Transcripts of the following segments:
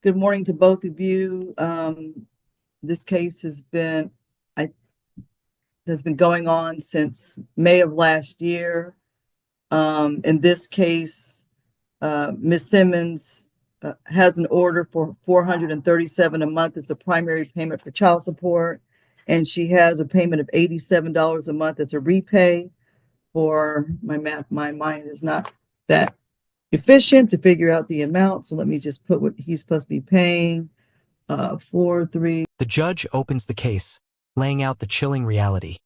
Good morning to both of you. This case I, has been going on since May of last year. In this case, Ms. Simmons has an order for $437 a month as the primary payment for child support, and she has a payment of $87 a month as a repay. For my math, my mind is not that efficient to figure out the amount. So let me just put what he's supposed to be paying. 4, 3. The judge opens the case, laying out the chilling reality.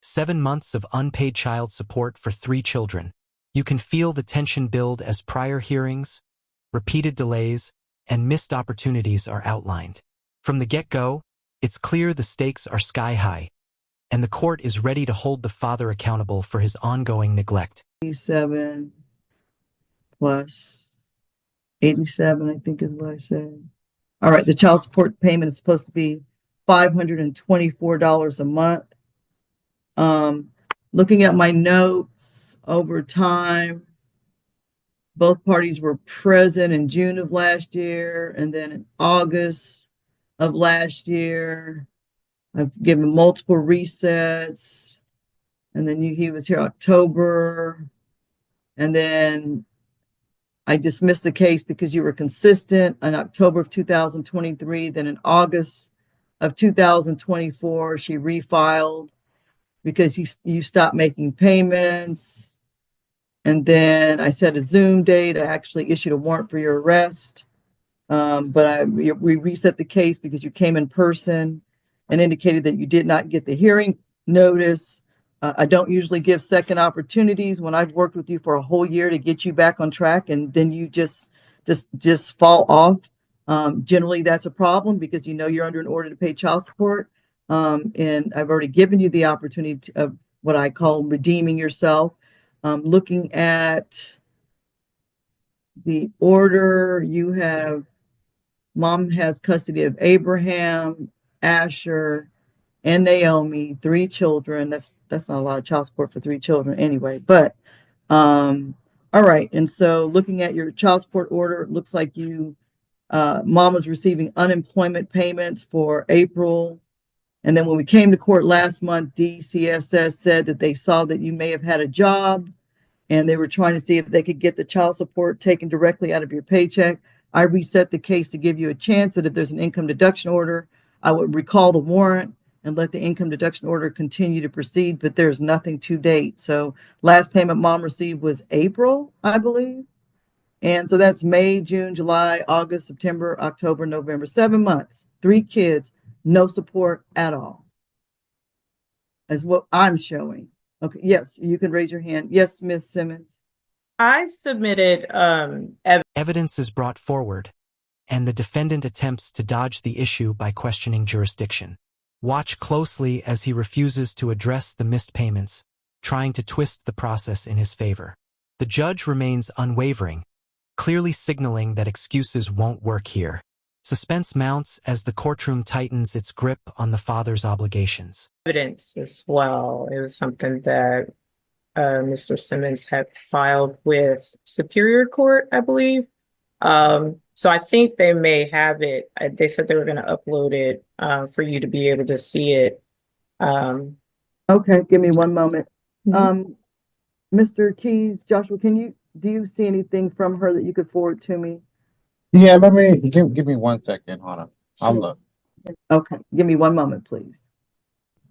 7 months of unpaid child support for 3 children. You can feel the tension build as prior hearings, repeated delays, and missed opportunities are outlined. From the get-go, it's clear the stakes are sky-high, and the court is ready to hold the father accountable for his ongoing neglect. 87 plus 87, I think is what I said. All right, the child support payment is supposed to be $524 a month. Looking at my notes over time, both parties were present in June of last year, and then in August of last year. I've given multiple resets, and then he was here October, and then I dismissed the case because you were consistent in October of 2023. Then in August of 2024, she refiled because you stopped making payments. And then I set a Zoom date. I actually issued a warrant for your arrest. But we reset the case because you came in person and indicated that you did not get the hearing notice. I don't usually give second opportunities when I've worked with you for a whole year to get you back on track, and then you just fall off. Generally, that's a problem because you're under an order to pay child support, and I've already given you the opportunity of what I call redeeming yourself. Looking at the order, mom has custody of Abraham, Asher, and Naomi, 3 children. That's not a lot of child support for 3 children anyway. But all right. And so looking at your child support order, it looks like mom was receiving unemployment payments for April. And then when we came to court last month, DCSS said that they saw that you may have had a job and they were trying to see if they could get the child support taken directly out of your paycheck. I reset the case to give you a chance that if there's an income deduction order, I would recall the warrant and let the income deduction order continue to proceed, but there's nothing to date. So last payment mom received was April, I believe. And so that's May, June, July, August, September, October, November, 7 months, 3 kids, no support at all, is what I'm showing. Okay, yes, you can raise your hand. Yes, Ms. Simmons. I submitted Evidence is brought forward, and the defendant attempts to dodge the issue by questioning jurisdiction. Watch closely as he refuses to address the missed payments, trying to twist the process in his favor. The judge remains unwavering, clearly signaling that excuses won't work here. Suspense mounts as the courtroom tightens its grip on the father's obligations. evidence as well. It was something that Mr. Simmons had filed with Superior Court, I believe. So I think they may have it. They said they were going to upload it for you to be able to see it. Okay, give me one moment. Mr. Keys, Joshua, do you see anything from her that you could forward to me? Yeah, let me give me 1 second. Hold on. I'll look. Okay, give me one moment, please.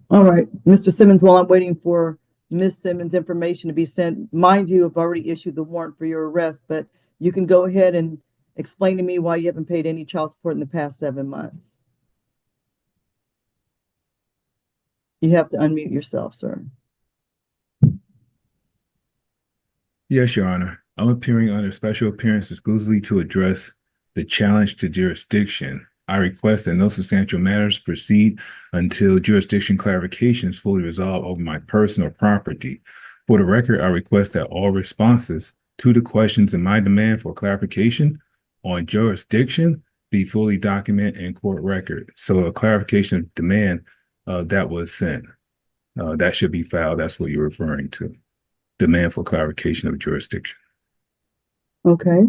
All right, Mr. Simmons, while I'm waiting for Ms. Simmons' information to be sent, mind you, I've already issued the warrant for your arrest, but you can go ahead and explain to me why you haven't paid any child support in the past 7 months. You have to unmute yourself, sir. Yes, Your Honor. I'm appearing under special appearance exclusively to address the challenge to jurisdiction. I request that no substantial matters proceed until jurisdiction clarification is fully resolved over my person or property. For the record, I request that all responses to the questions in my demand for clarification on jurisdiction be fully documented in court record. So a clarification of demand that was sent, that should be filed. That's what you're referring to. Demand for clarification of jurisdiction. Okay.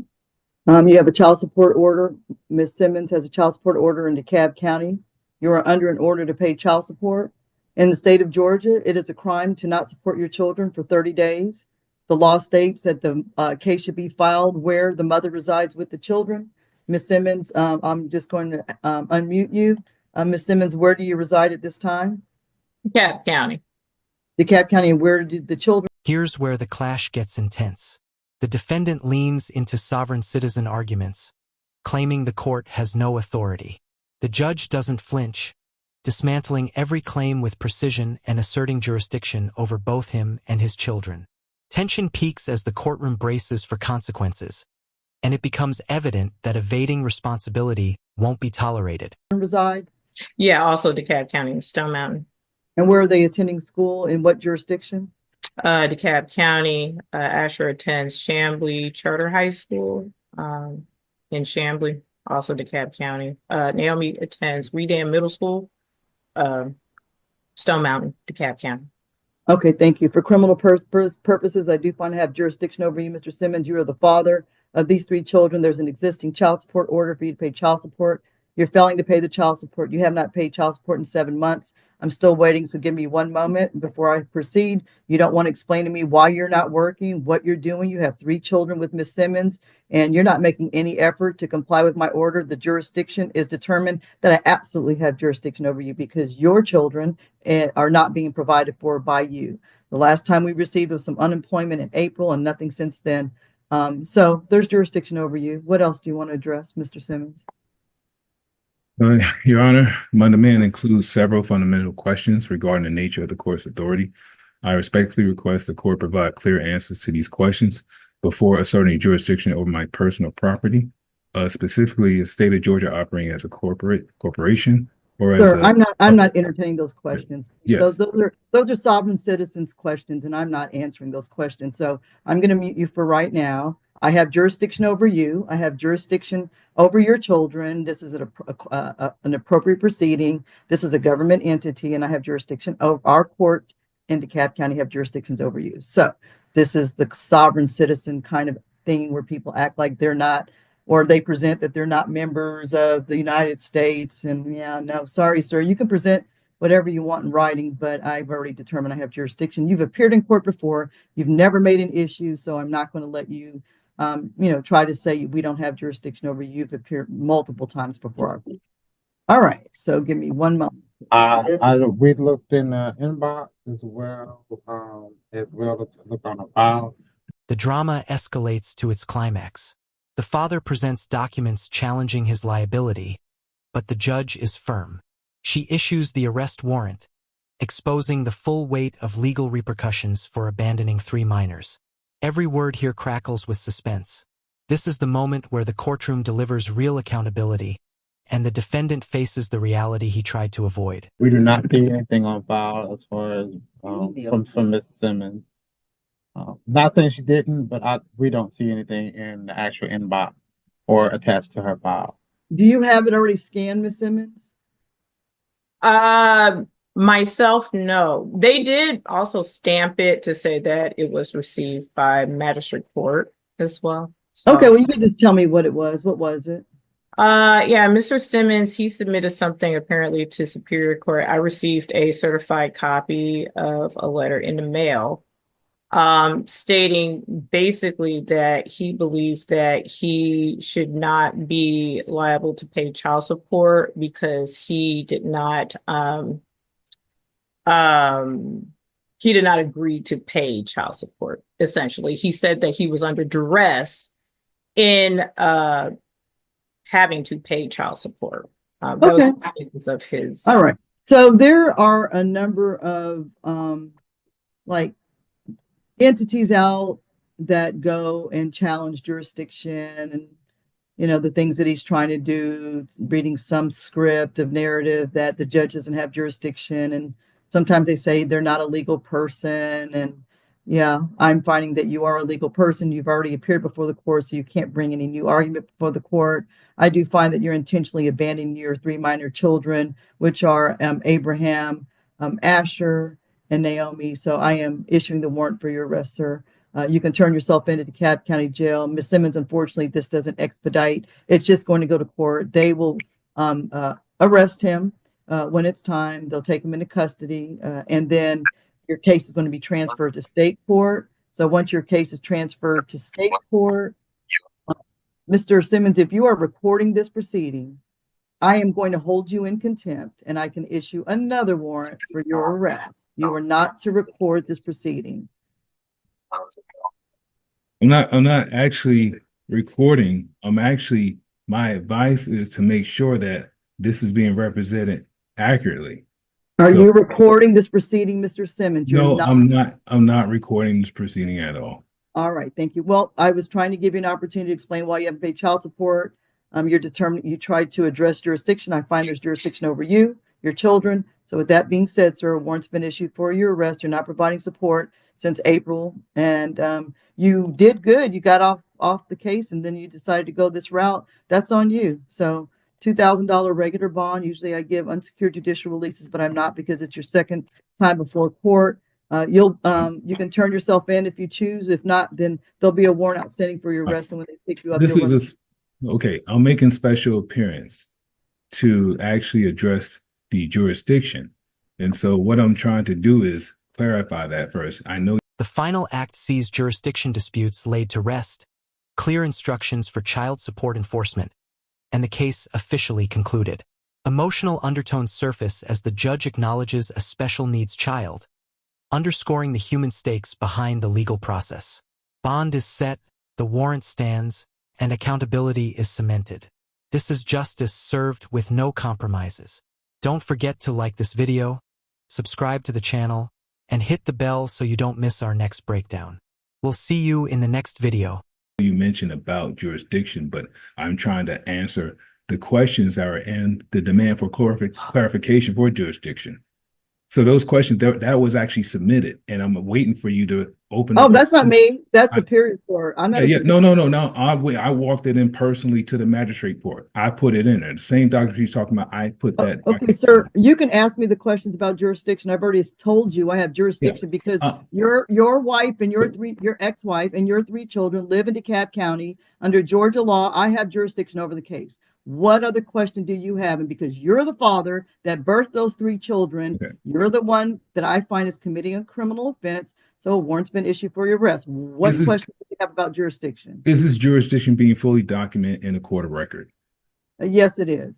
You have a child support order. Ms. Simmons has a child support order in DeKalb County. You are under an order to pay child support. In the state of Georgia, it is a crime to not support your children for 30 days. The law states that the case should be filed where the mother resides with the children. Ms. Simmons, I'm just going to unmute you. Ms. Simmons, where do you reside at this time? DeKalb County. DeKalb County, and where do the children? Here's where the clash gets intense. The defendant leans into sovereign citizen arguments, claiming the court has no authority. The judge doesn't flinch, dismantling every claim with precision and asserting jurisdiction over both him and his children. Tension peaks as the courtroom braces for consequences, and it becomes evident that evading responsibility won't be tolerated. Reside? Yeah, also DeKalb County and Stone Mountain. And where are they attending school? In what jurisdiction? DeKalb County, Asher attends Chamblee Charter High School in Chamblee, also DeKalb County. Naomi attends Redan Middle School, Stone Mountain, DeKalb County. Okay, thank you. For criminal purposes, I do find I have jurisdiction over you, Mr. Simmons. You are the father of these 3 children. There's an existing child support order for you to pay child support. You're failing to pay the child support. You have not paid child support in 7 months. I'm still waiting, so give me one moment before I proceed. You don't want to explain to me why you're not working, what you're doing. You have 3 children with Ms. Simmons, and you're not making any effort to comply with my order. The jurisdiction is determined that I absolutely have jurisdiction over you because your children are not being provided for by you. The last time we received was some unemployment in April and nothing since then. So there's jurisdiction over you. What else do you want to address, Mr. Simmons? Your Honor, my demand includes several fundamental questions regarding the nature of the court's authority. I respectfully request the court provide clear answers to these questions before asserting jurisdiction over my personal property. Specifically, is state of Georgia operating as a corporation or as Sir, I'm not entertaining those questions. Yes. Those are sovereign citizens questions, and I'm not answering those questions. So I'm going to mute you for right now. I have jurisdiction over you. I have jurisdiction over your children. This is an appropriate proceeding. This is a government entity, and I have jurisdiction over our court in DeKalb County have jurisdictions over you. So this is the sovereign citizen kind of thing where people act like they're not, or they present that they're not members of the United States. And yeah, no, sorry, sir. You can present whatever you want in writing, but I've already determined I have jurisdiction. You've appeared in court before. You've never made an issue, so I'm not going to let you try to say we don't have jurisdiction over you. You've appeared multiple times before our court. All right, so give me one moment. We looked in the inbox as well as look on the file. The drama escalates to its climax. The father presents documents challenging his liability, but the judge is firm. She issues the arrest warrant, exposing the full weight of legal repercussions for abandoning 3 minors. Every word here crackles with suspense. This is the moment where the courtroom delivers real accountability, and the defendant faces the reality he tried to avoid. We do not see anything on file as far as from Ms. Simmons. Not saying she didn't, but we don't see anything in the actual inbox or attached to her file. Do you have it already scanned, Ms. Simmons? Myself, no. They did also stamp it to say that it was received by magistrate court as well. So, Okay, well, you can just tell me what it was. What was it? Yeah, Mr. Simmons, he submitted something apparently to Superior Court. I received a certified copy of a letter in the mail, stating basically that he believed that he should not be liable to pay child support because he did not agree to pay child support. Essentially, he said that he was under duress in having to pay child support. That was the basis of his. All right. So there are a number of entities out that go and challenge jurisdiction and the things that he's trying to do, reading some script of narrative that the judge doesn't have jurisdiction. And sometimes they say they're not a legal person. And yeah, I'm finding that you are a legal person. You've already appeared before the court, so you can't bring any new argument before the court. I do find that you're intentionally abandoning your 3 minor children, which are Abraham, Asher, and Naomi. So I am issuing the warrant for your arrest, sir. You can turn yourself into DeKalb County Jail. Ms. Simmons, unfortunately, this doesn't expedite. It's just going to go to court. They will arrest him when it's time. They'll take him into custody, and then your case is going to be transferred to state court. So once your case is transferred to state court, Mr. Simmons, if you are recording this proceeding, I am going to hold you in contempt and I can issue another warrant for your arrest. You are not to record this proceeding. I'm not actually recording. My advice is to make sure that this is being represented accurately. Are you recording this proceeding, Mr. Simmons? No, I'm not recording this proceeding at all. All right, thank you. Well, I was trying to give you an opportunity to explain why you haven't paid child support. You're determined, you tried to address jurisdiction. I find there's jurisdiction over you, your children. So with that being said, sir, a warrant's been issued for your arrest. You're not providing support since April, and you did good. You got off the case, and then you decided to go this route. That's on you. So $2,000 regular bond. Usually I give unsecured judicial releases, but I'm not because it's your second time before court. You can turn yourself in if you choose. If not, then there'll be a warrant outstanding for your arrest, and when they pick you up, okay. I'm making special appearance to actually address the jurisdiction, and so what I'm trying to do is clarify that first. I know The final act sees jurisdiction disputes laid to rest, clear instructions for child support enforcement, and the case officially concluded. Emotional undertones surface as the judge acknowledges a special needs child, underscoring the human stakes behind the legal process. Bond is set, the warrant stands, and accountability is cemented. This is justice served with no compromises. Don't forget to like this video, subscribe to the channel, and hit the bell so you don't miss our next breakdown. We'll see you in the next video. you mentioned about jurisdiction, but I'm trying to answer the questions that are in the demand for clarification for jurisdiction. So those questions that was actually submitted, and I'm waiting for you to open. Oh, that's not me. That's Superior Court. I'm not. Yeah, no. I walked it in personally to the magistrate court. I put it in there. The same document she's talking about. I put that. Okay, sir. You can ask me the questions about jurisdiction. I've already told you I have jurisdiction because your wife and your ex-wife and your 3 children live in DeKalb County under Georgia law. I have jurisdiction over the case. What other question do you have? And because you're the father that birthed those 3 children, you're the one that I find is committing a criminal offense. So a warrant's been issued for your arrest. What question do you have about jurisdiction? Is this jurisdiction being fully documented in a court of record? Yes, it is.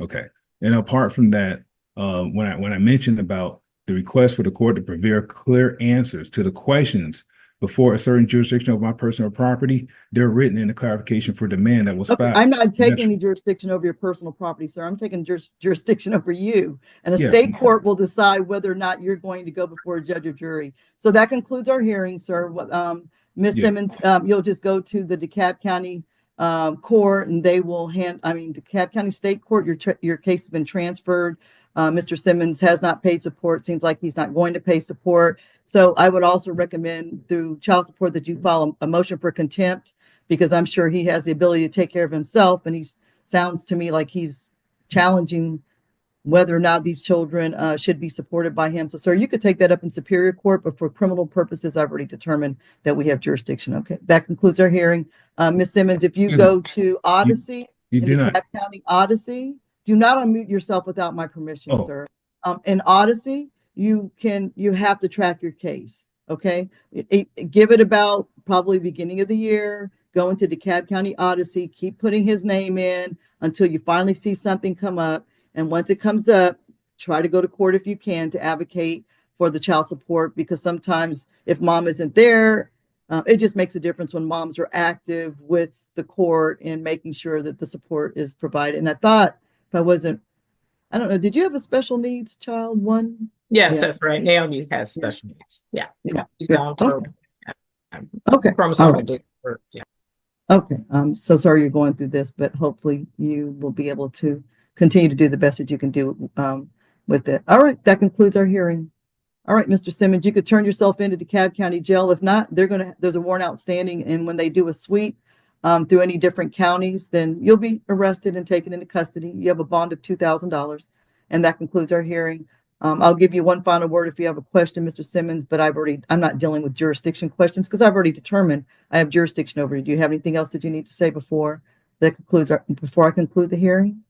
Okay. And apart from that, when I mentioned about the request for the court to provide clear answers to the questions before a certain jurisdiction of my personal property, they're written in the clarification for demand that was filed. I'm not taking any jurisdiction over your personal property, sir. I'm taking jurisdiction over you. And a state court will decide whether or not you're going to go before a judge or jury. So that concludes our hearing, sir. Ms. Simmons, you'll just go to the DeKalb County court, and they will DeKalb County State Court, your case has been transferred. Mr. Simmons has not paid support. Seems like he's not going to pay support. So I would also recommend through child support that you file a motion for contempt, because I'm sure he has the ability to take care of himself. And he sounds to me like he's challenging whether or not these children should be supported by him. So, sir, you could take that up in Superior Court, but for criminal purposes, I've already determined that we have jurisdiction. Okay, that concludes our hearing. Ms. Simmons, if you go to Odyssey, DeKalb County Odyssey, do not unmute yourself without my permission, sir. In Odyssey, you have to track your case. Okay, give it about probably beginning of the year. Go into DeKalb County Odyssey, keep putting his name in until you finally see something come up. And once it comes up, try to go to court if you can to advocate for the child support, because sometimes if mom isn't there, it just makes a difference when moms are active with the court in making sure that the support is provided. And I thought, I don't know, did you have a special needs child one? Yes, that's right. Naomi has special needs. Yeah. Okay. Yeah. Okay. I'm so sorry you're going through this, but hopefully you will be able to continue to do the best that you can do with it. All right. That concludes our hearing. All right, Mr. Simmons, you could turn yourself into DeKalb County Jail. If not, there's a warrant outstanding. And when they do a sweep through any different counties, then you'll be arrested and taken into custody. You have a bond of $2,000. And that concludes our hearing. I'll give you one final word if you have a question, Mr. Simmons, but I'm not dealing with jurisdiction questions because I've already determined I have jurisdiction over you. Do you have anything else that you need to say before I conclude the hearing?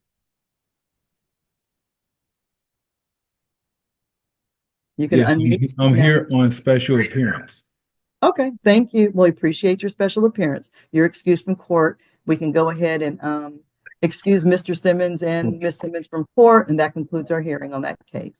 You can Yes, unmute. I'm now. here on special appearance. Okay, thank you. We appreciate your special appearance. You're excused from court. We can go ahead and excuse Mr. Simmons and Ms. Simmons from court, and that concludes our hearing on that case.